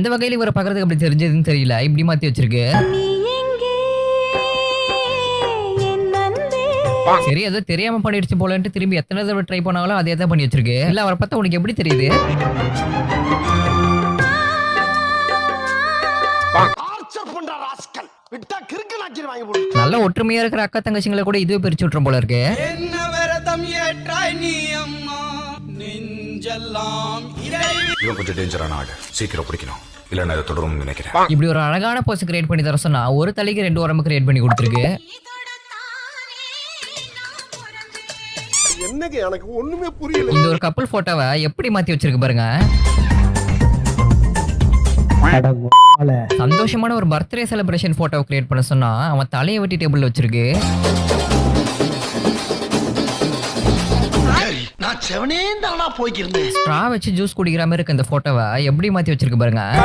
எந்த வகையில இவரை பாக்குறதுக்கு அப்படி தெரிஞ்சதுன்னு தெரியல, இப்படி மாத்தி வச்சிருக்கு. சரி ஏதோ தெரியாம பண்ணிடுச்சு போலன்ட்டு திரும்பி எத்தனை தடவை ட்ரை பண்ணாலும் அதே தான் பண்ணி வச்சிருக்கு. இல்ல அவரை பார்த்தா உனக்கு எப்படி தெரியுது? நல்ல ஒற்றுமையா இருக்கிற அக்கா தங்கச்சிங்களை கூட இதுவே பிரிச்சு விட்டுரும் போல இருக்கு. கொஞ்சம் டேஞ்சரான ஆடு, சீக்கிரம் பிடிக்கணும், இல்ல நான் தொடரும் நினைக்கிறேன். இப்படி ஒரு அழகான போஸ் கிரியேட் பண்ணி தர சொன்னா ஒரு தலைக்கு 2 உடம்பு கிரியேட் பண்ணி கொடுத்துருக்கு. என்னங்க எனக்கு ஒண்ணுமே புரியல. இந்த ஒரு கப்பல் போட்டோவை எப்படி மாத்தி வச்சிருக்கு பாருங்க. சந்தோஷமான ஒரு பர்த்டே செலிப்ரேஷன் போட்டோ கிரியேட் பண்ண சொன்னா அவன் தலையை வெட்டி டேபிள்ல வச்சிருக்கு. நான் செவனே தானா போய்க்கிருந்தேன். ஸ்ட்ரா வச்சு ஜூஸ் குடிக்கிற மாதிரி இருக்கு இந்த போட்டோவை எப்படி மாத்தி வச்சிருக்கு பாருங்க.